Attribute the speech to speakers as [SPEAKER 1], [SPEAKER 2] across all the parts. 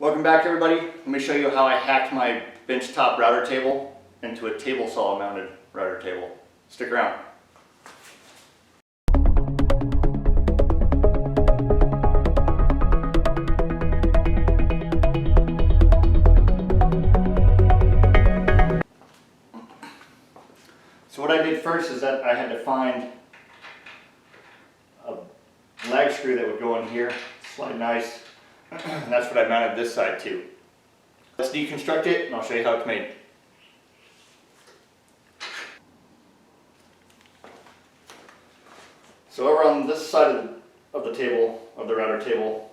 [SPEAKER 1] Welcome back everybody. Let me show you how I hacked my bench top router table into a table saw mounted router table. Stick around. So what I did first is that I had to find a lag screw that would go in here, slide nice. And that's what I mounted this side to. Let's deconstruct it and I'll show you how it's made. So over on this side of the table, of the router table,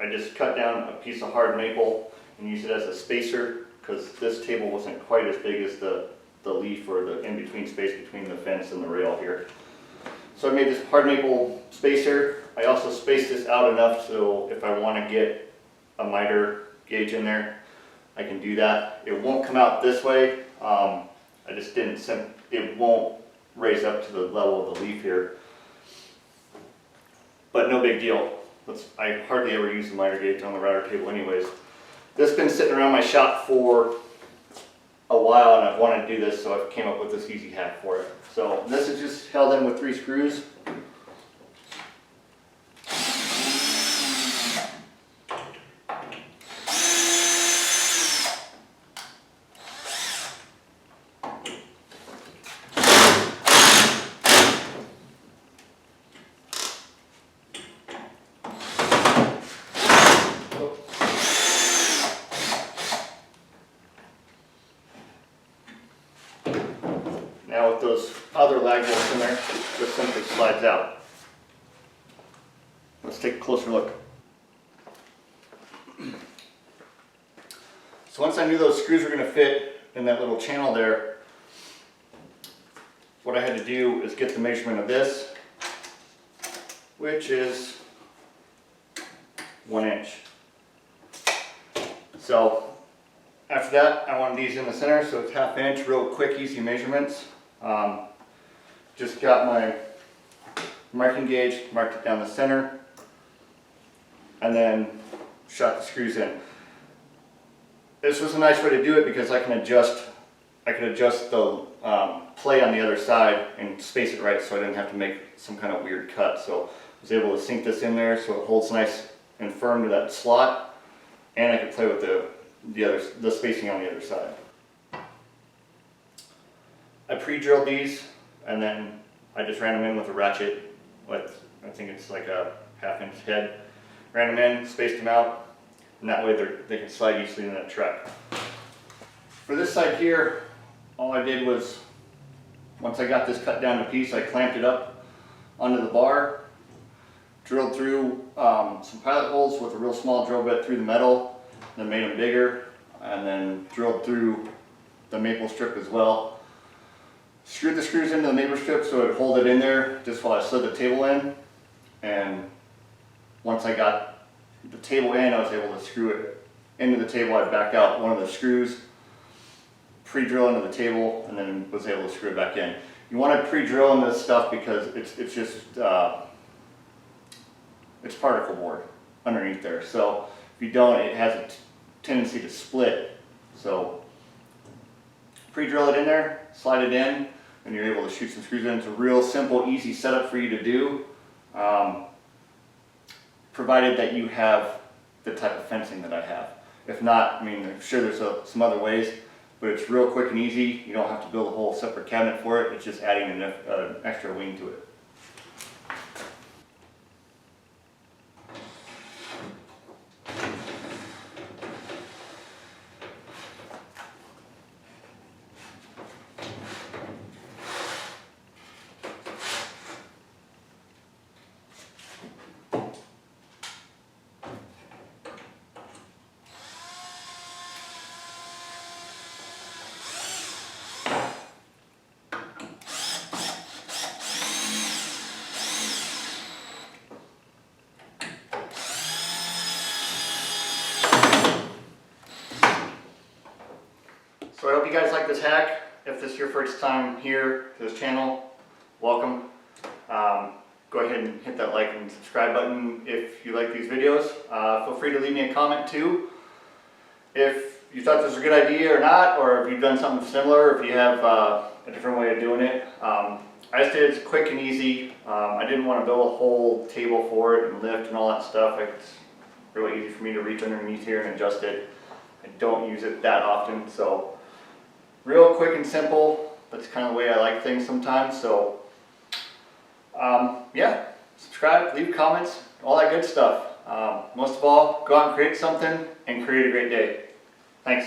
[SPEAKER 1] I just cut down a piece of hard maple and used it as a spacer because this table wasn't quite as big as the leaf or the in-between space between the fence and the rail here. So I made this hard maple spacer. I also spaced this out enough so if I want to get a miter gauge in there, I can do that. It won't come out this way. It won't raise up to the level of the leaf here. But no big deal. I hardly ever use the miter gauge on the router table anyways. This has been sitting around my shop for a while and I've wanted to do this, so I came up with this easy hack for it. So this is just held in with 3 screws. Now with those other lag bolts in there, it just simply slides out. Let's take a closer look. So once I knew those screws were going to fit in that little channel there, what I had to do is get the measurement of this, which is 1 inch. So after that, I wanted these in the center, so it's 1/2 inch, real quick, easy measurements. Just got my marking gauge, marked it down the center, and then shot the screws in. This was a nice way to do it because I could adjust the play on the other side and space it right so I didn't have to make some kind of weird cut. So I was able to sink this in there so it holds nice and firm to that slot, and I could play with the spacing on the other side. I pre-drilled these and then I just ran them in with a ratchet with, I think it's like a 1/2 inch head. Ran them in, spaced them out, and that way they can slide easily in that truck. For this side here, all I did was, once I got this cut down to piece, I clamped it up onto the bar, drilled through some pilot holes with a real small drill bit through the metal, then made them bigger, and then drilled through the maple strip as well. Screwed the screws into the maple strip so it would hold it in there just while I slid the table in. And once I got the table in, I was able to screw it into the table. I backed out one of the screws, pre-drill into the table, and then was able to screw it back in. You want to pre-drill in this stuff because it's just it's particle board underneath there. So if you don't, it has a tendency to split. So pre-drill it in there, slide it in, and you're able to shoot some screws in. It's a real simple, easy setup for you to do, provided that you have the type of fencing that I have. If not, I mean, I'm sure there's some other ways, but it's real quick and easy. You don't have to build a whole separate cabinet for it. It's just adding an extra wing to it. So I hope you guys like this hack. If this is your first time here to this channel, welcome. Go ahead and hit that like and subscribe button if you like these videos. Feel free to leave me a comment too. if you thought this was a good idea or not, or if you've done something similar, if you have a different way of doing it. I just did it quick and easy. I didn't want to build a whole table for it and lift and all that stuff. It's really easy for me to reach underneath here and adjust it. I don't use it that often, so real quick and simple. That's kind of the way I like things sometimes. So yeah, subscribe, leave comments, all that good stuff. Most of all, go out and create something and create a great day. Thanks.